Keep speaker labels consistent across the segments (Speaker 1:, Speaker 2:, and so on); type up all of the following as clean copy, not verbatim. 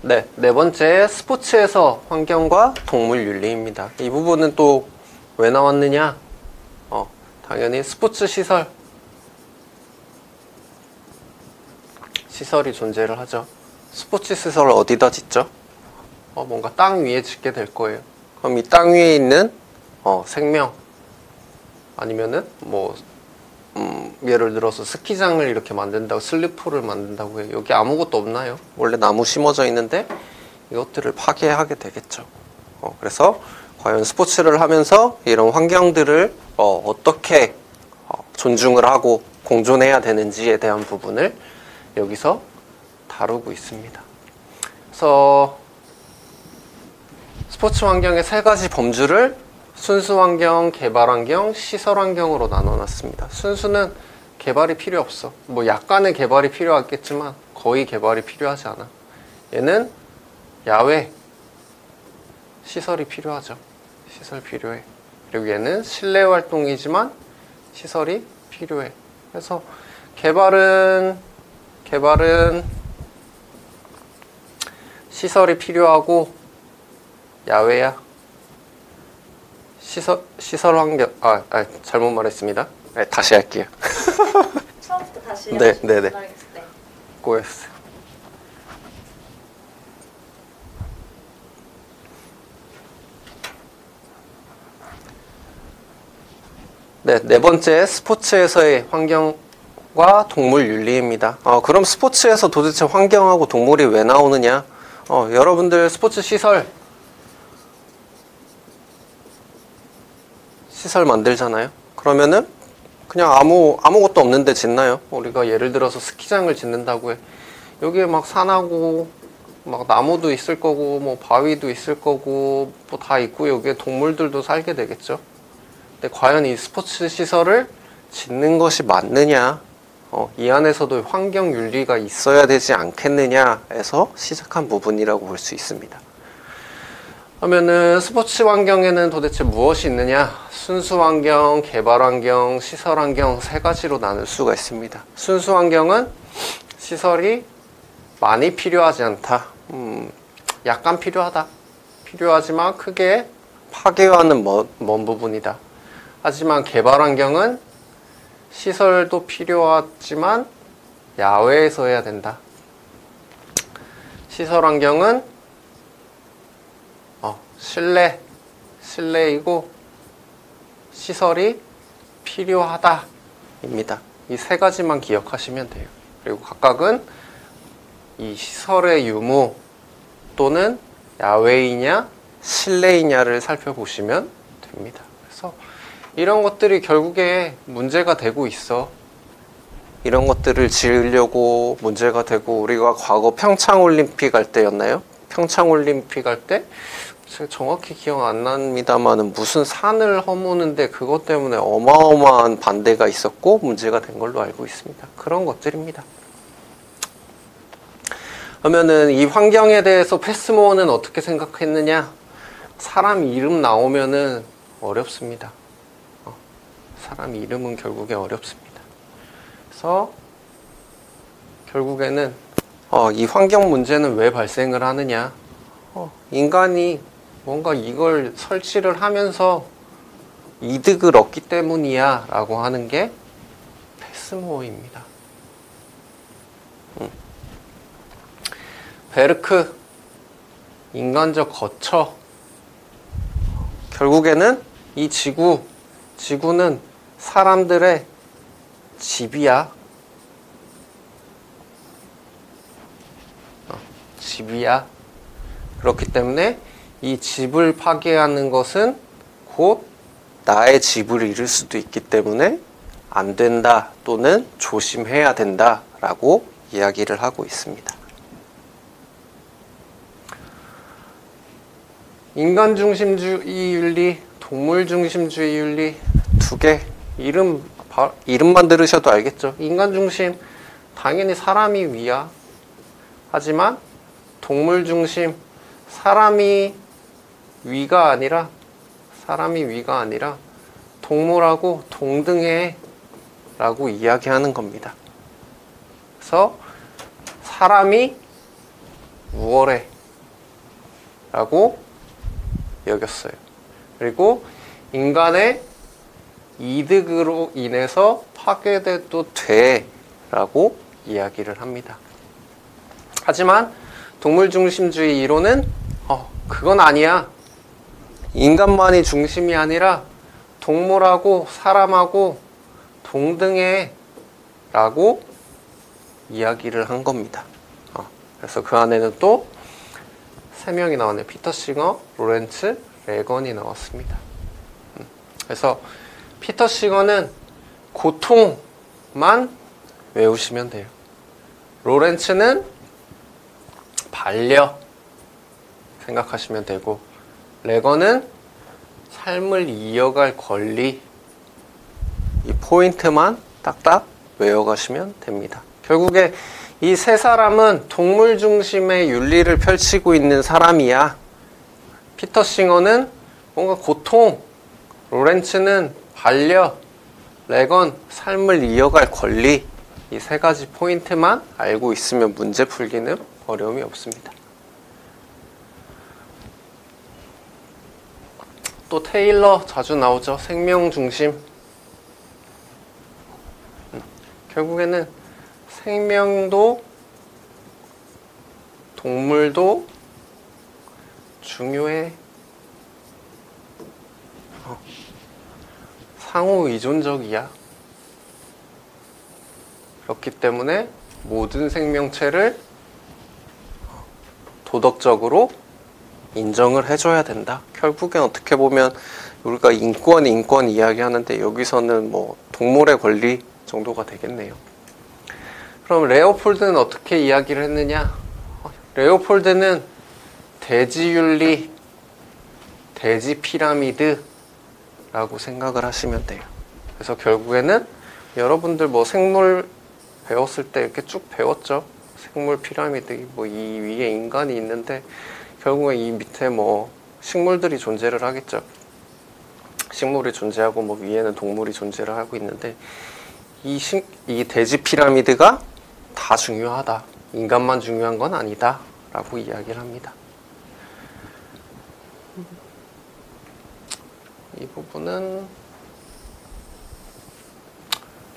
Speaker 1: 네, 네 번째 스포츠에서 환경과 동물 윤리입니다. 이 부분은 또 왜 나왔느냐? 당연히 스포츠 시설이 존재를 하죠. 스포츠 시설을 어디다 짓죠? 뭔가 땅 위에 짓게 될 거예요. 그럼 이 땅 위에 있는 생명 아니면은 예를 들어서 스키장을 이렇게 만든다고, 슬리프를 만든다고 해요. 여기 아무것도 없나요? 원래 나무 심어져 있는데 이것들을 파괴하게 되겠죠. 그래서 과연 스포츠를 하면서 이런 환경들을 어떻게 존중을 하고 공존해야 되는지에 대한 부분을 여기서 다루고 있습니다. 그래서 스포츠 환경의 세 가지 범주를 순수 환경, 개발 환경, 시설 환경으로 나눠놨습니다. 순수는 개발이 필요 없어. 약간의 개발이 필요하겠지만 거의 개발이 필요하지 않아. 얘는 야외 시설이 필요하죠. 시설 필요해. 그리고 얘는 실내 활동이지만 시설이 필요해. 그래서 개발은 시설이 필요하고 야외야. 시설 환경, 잘못 말했습니다. 다시 할게요.
Speaker 2: 처음부터 다시
Speaker 1: 네. 꼬였어요. 네 번째 스포츠에서의 환경과 동물 윤리입니다. 그럼 스포츠에서 도대체 환경하고 동물이 왜 나오느냐? 여러분들 스포츠 시설 만들잖아요. 그러면은 그냥 아무것도 없는데 짓나요? 우리가 예를 들어서 스키장을 짓는다고 해. 여기에 막 산하고 막 나무도 있을 거고 바위도 있을 거고 다 있고 여기에 동물들도 살게 되겠죠. 근데 과연 이 스포츠 시설을 짓는 것이 맞느냐? 이 안에서도 환경 윤리가 있어야 되지 않겠느냐에서 시작한 부분이라고 볼 수 있습니다. 그러면은 스포츠 환경에는 도대체 무엇이 있느냐? 순수 환경, 개발 환경, 시설 환경 세 가지로 나눌 수가 있습니다. 순수 환경은 시설이 많이 필요하지 않다. 약간 필요하다. 필요하지만 크게 파괴하는 먼 부분이다. 하지만 개발 환경은 시설도 필요하지만 야외에서 해야 된다. 시설 환경은 실내이고 시설이 필요하다 입니다. 이 세 가지만 기억하시면 돼요. 그리고 각각은 이 시설의 유무 또는 야외이냐 실내이냐를 살펴보시면 됩니다. 그래서 이런 것들이 결국에 문제가 되고 있어. 이런 것들을 지으려고 문제가 되고, 우리가 과거 평창올림픽 할 때였나요? 평창올림픽 할 때 제가 정확히 기억 안 납니다만은 무슨 산을 허무는데 그것 때문에 어마어마한 반대가 있었고 문제가 된 걸로 알고 있습니다. 그런 것들입니다. 그러면은 이 환경에 대해서 패스모어는 어떻게 생각했느냐? 사람 이름 나오면은 어렵습니다. 사람 이름은 결국에 어렵습니다. 그래서 결국에는 이 환경 문제는 왜 발생을 하느냐? 인간이 뭔가 이걸 설치를 하면서 이득을 얻기 때문이야 라고 하는 게 패스모어입니다. 베르크, 인간적 거처. 결국에는 이 지구는 사람들의 집이야. 집이야. 그렇기 때문에 이 집을 파괴하는 것은 곧 나의 집을 잃을 수도 있기 때문에 안 된다 또는 조심해야 된다 라고 이야기를 하고 있습니다. 인간 중심주의 윤리, 동물 중심주의 윤리 두 개 이름만 들으셔도 알겠죠. 인간 중심, 당연히 사람이 위야. 하지만 동물 중심, 사람이 위가 아니라 동물하고 동등해 라고 이야기하는 겁니다. 그래서 사람이 우월해 라고 여겼어요. 그리고 인간의 이득으로 인해서 파괴돼도 돼 라고 이야기를 합니다. 하지만 동물중심주의 이론은 그건 아니야. 인간만이 중심이 아니라 동물하고 사람하고 동등해 라고 이야기를 한 겁니다. 그래서 그 안에는 또 3명이 나왔네요. 피터 싱어, 로렌츠, 레건이 나왔습니다. 그래서 피터 싱어는 고통만 외우시면 돼요. 로렌츠는 반려 생각하시면 되고, 레건은 삶을 이어갈 권리, 이 포인트만 딱딱 외워가시면 됩니다. 결국에 이 세 사람은 동물 중심의 윤리를 펼치고 있는 사람이야. 피터 싱어는 뭔가 고통, 로렌츠는 반려, 레건 삶을 이어갈 권리, 이 세 가지 포인트만 알고 있으면 문제 풀기는 어려움이 없습니다. 또 테일러 자주 나오죠. 생명 중심. 결국에는 생명도 동물도 중요해. 상호 의존적이야. 그렇기 때문에 모든 생명체를 도덕적으로 인정을 해줘야 된다. 결국엔 어떻게 보면 우리가 인권 이야기하는데 여기서는 뭐 동물의 권리 정도가 되겠네요. 그럼 레오폴드는 어떻게 이야기를 했느냐? 레오폴드는 대지윤리, 대지피라미드 라고 생각을 하시면 돼요. 그래서 결국에는 여러분들 뭐 생물 배웠을 때 이렇게 쭉 배웠죠. 생물 피라미드, 뭐 이 위에 인간이 있는데 결국에 이 밑에 뭐 식물들이 존재를 하겠죠. 식물이 존재하고 뭐 위에는 동물이 존재를 하고 있는데 이 대지 피라미드가 다 중요하다. 인간만 중요한 건 아니다. 라고 이야기를 합니다. 이 부분은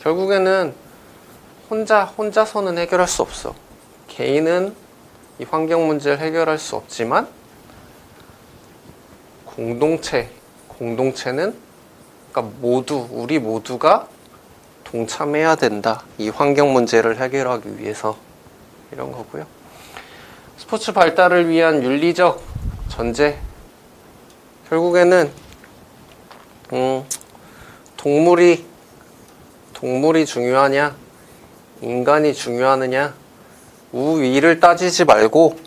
Speaker 1: 결국에는 혼자서는 해결할 수 없어. 개인은 이 환경 문제를 해결할 수 없지만 공동체는 그러니까 우리 모두가 동참해야 된다. 이 환경 문제를 해결하기 위해서 이런 거고요. 스포츠 발달을 위한 윤리적 전제. 결국에는 동물이 중요하냐, 인간이 중요하느냐, 우위를 따지지 말고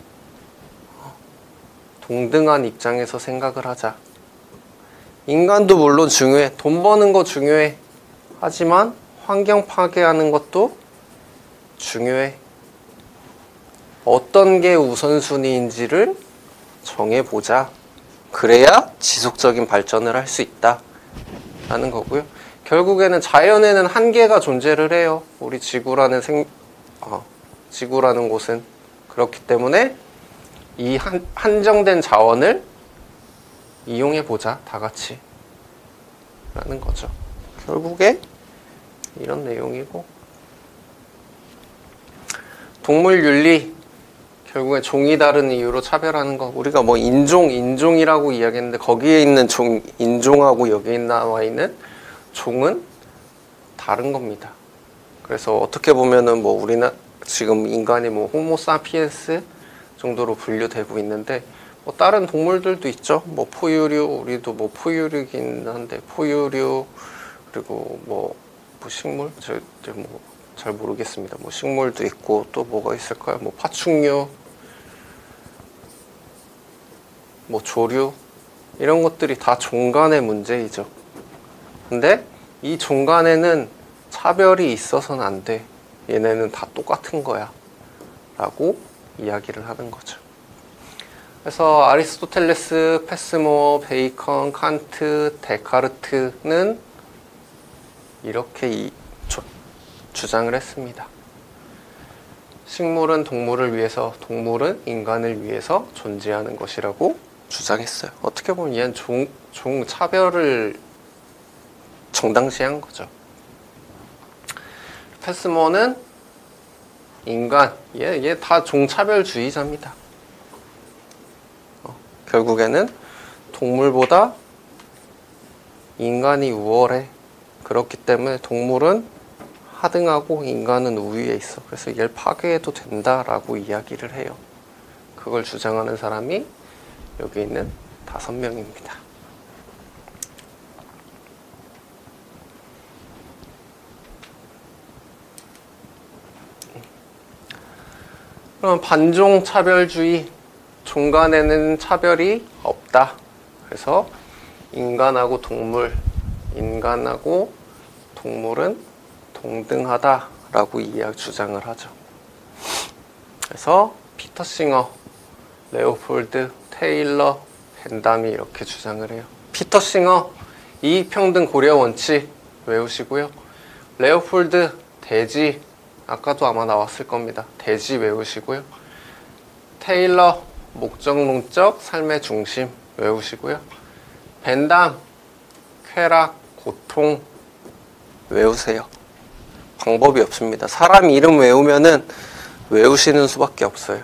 Speaker 1: 동등한 입장에서 생각을 하자. 인간도 물론 중요해. 돈 버는 거 중요해. 하지만 환경 파괴하는 것도 중요해. 어떤 게 우선순위인지를 정해보자. 그래야 지속적인 발전을 할 수 있다 라는 거고요. 결국에는 자연에는 한계가 존재를 해요. 우리 지구라는 곳은. 그렇기 때문에 이 한정된 자원을 이용해보자, 다 같이 라는 거죠. 결국에 이런 내용이고, 동물윤리, 결국에 종이 다른 이유로 차별하는 거. 우리가 뭐 인종이라고 이야기했는데 거기에 있는 인종하고 여기에 나와 있는 종은 다른 겁니다. 그래서 어떻게 보면은 뭐 우리는 지금 인간이 뭐 호모사피엔스 정도로 분류되고 있는데 뭐 다른 동물들도 있죠. 뭐 포유류, 우리도 뭐 포유류긴 한데 포유류, 그리고 뭐 식물, 잘 모르겠습니다. 뭐 식물도 있고 또 뭐가 있을까요? 뭐 파충류, 뭐 조류, 이런 것들이 다 종 간의 문제이죠. 근데 이 종 간에는 차별이 있어서는 안 돼. 얘네는 다 똑같은 거야 라고 이야기를 하는 거죠. 그래서 아리스토텔레스, 패스모어, 베이컨, 칸트, 데카르트는 이렇게 주장을 했습니다. 식물은 동물을 위해서, 동물은 인간을 위해서 존재하는 것이라고 주장했어요. 어떻게 보면 얘는 종차별을 정당시한 거죠. 패스머는 인간, 얘 다 종차별주의자입니다. 결국에는 동물보다 인간이 우월해. 그렇기 때문에 동물은 하등하고 인간은 우위에 있어. 그래서 얘를 파괴해도 된다라고 이야기를 해요. 그걸 주장하는 사람이 여기 있는 5명입니다. 그럼 반종 차별주의, 종간에는 차별이 없다. 그래서 인간하고 동물, 인간하고 동물은 동등하다라고 주장을 하죠. 그래서 피터 싱어, 레오폴드, 테일러, 벤담이 이렇게 주장을 해요. 피터 싱어, 이익평등 고려 원칙 외우시고요. 레오폴드, 대지, 아까도 아마 나왔을 겁니다. 대지 외우시고요. 테일러, 목적론적 삶의 중심 외우시고요. 벤담, 쾌락, 고통 외우세요. 방법이 없습니다. 사람 이름 외우면은 외우시는 수밖에 없어요.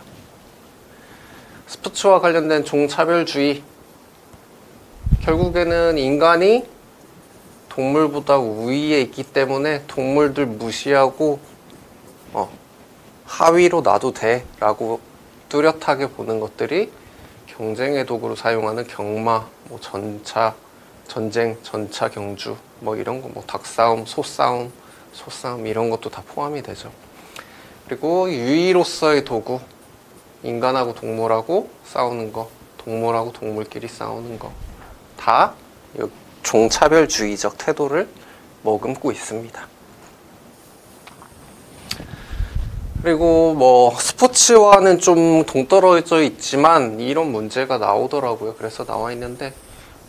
Speaker 1: 스포츠와 관련된 종차별주의, 결국에는 인간이 동물보다 우위에 있기 때문에 동물들 무시하고 하위로 놔도 돼 라고 뚜렷하게 보는 것들이 경쟁의 도구로 사용하는 경마, 뭐 전쟁, 전차 경주, 뭐 이런 거, 뭐 닭싸움, 소싸움 이런 것도 다 포함이 되죠. 그리고 유의로서의 도구, 인간하고 동물하고 싸우는 거, 동물하고 동물끼리 싸우는 거, 다 종차별주의적 태도를 머금고 있습니다. 그리고 뭐 스포츠와는 좀 동떨어져 있지만 이런 문제가 나오더라고요. 그래서 나와 있는데,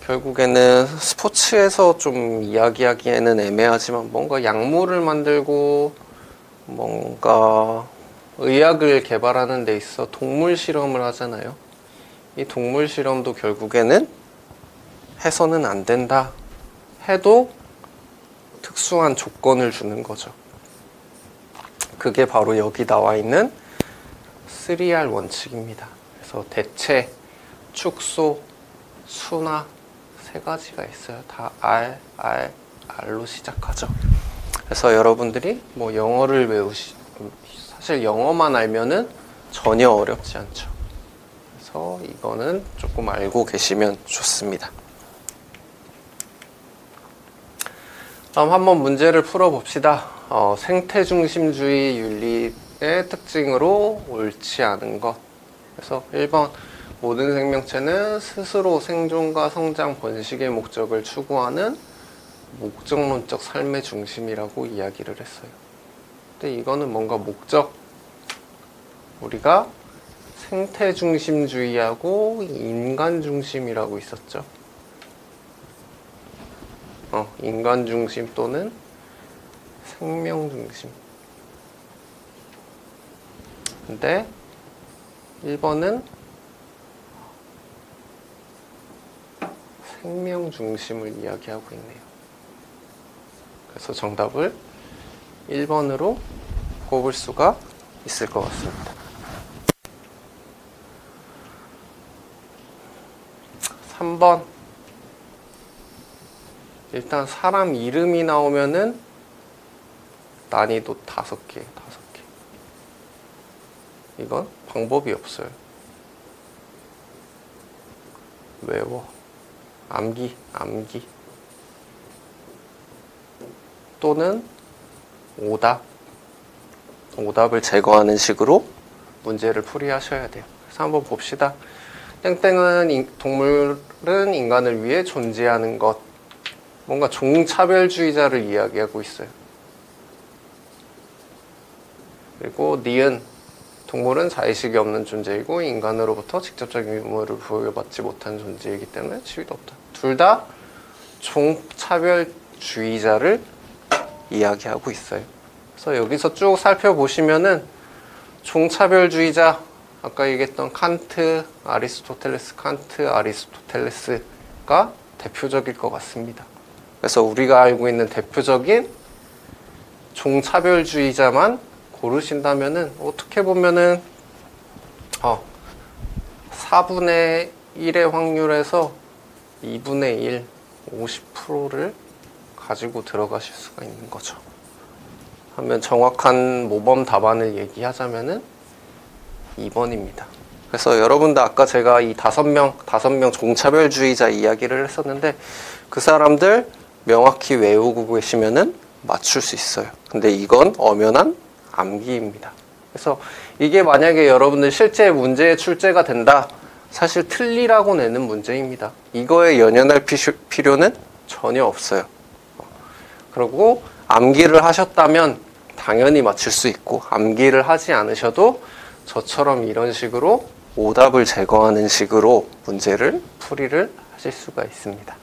Speaker 1: 결국에는 스포츠에서 좀 이야기하기에는 애매하지만 뭔가 약물을 만들고 뭔가 의학을 개발하는 데 있어 동물 실험을 하잖아요. 이 동물 실험도 결국에는 해서는 안 된다 해도 특수한 조건을 주는 거죠. 그게 바로 여기 나와 있는 3R 원칙입니다. 그래서 대체, 축소, 순화 3가지가 있어요. 다 R로 시작하죠. 그래서 여러분들이 뭐 영어를 사실 영어만 알면은 전혀 어렵지 않죠. 그래서 이거는 조금 알고 계시면 좋습니다. 다음 한번 문제를 풀어봅시다. 생태중심주의 윤리의 특징으로 옳지 않은 것. 그래서 1번, 모든 생명체는 스스로 생존과 성장, 번식의 목적을 추구하는 목적론적 삶의 중심이라고 이야기를 했어요. 근데 이거는 뭔가 목적, 우리가 생태중심주의하고 인간중심이라고 있었죠. 인간중심 또는 생명중심. 근데 1번은 생명중심을 이야기하고 있네요. 그래서 정답을 1번으로 꼽을 수가 있을 것 같습니다. 3번, 일단 사람 이름이 나오면은 난이도 5개. 이건 방법이 없어요. 외워. 암기. 또는 오답을 제거하는 식으로 문제를 풀이하셔야 돼요. 그래서 한번 봅시다. 땡땡은 동물은 인간을 위해 존재하는 것. 뭔가 종차별주의자를 이야기하고 있어요. 그리고 니은, 동물은 자의식이 없는 존재이고 인간으로부터 직접적인 의무를 부여받지 못한 존재이기 때문에 지위도 없다. 둘 다 종차별주의자를 이야기하고 있어요. 그래서 여기서 쭉 살펴보시면은 종차별주의자, 아까 얘기했던 칸트, 아리스토텔레스가 대표적일 것 같습니다. 그래서 우리가 알고 있는 대표적인 종차별주의자만 고르신다면은 어떻게 보면은 4분의 1의 확률에서 2분의 1, 50%를 가지고 들어가실 수가 있는 거죠. 하면 정확한 모범 답안을 얘기하자면은 2번입니다. 그래서 여러분들 아까 제가 이 5명 종차별주의자 이야기를 했었는데 그 사람들 명확히 외우고 계시면은 맞출 수 있어요. 근데 이건 엄연한 암기입니다. 그래서 이게 만약에 여러분들 실제 문제에 출제가 된다, 사실 틀리라고 내는 문제입니다. 이거에 연연할 필요는 전혀 없어요. 그리고 암기를 하셨다면 당연히 맞출 수 있고, 암기를 하지 않으셔도 저처럼 이런 식으로 오답을 제거하는 식으로 문제를 풀이를 하실 수가 있습니다.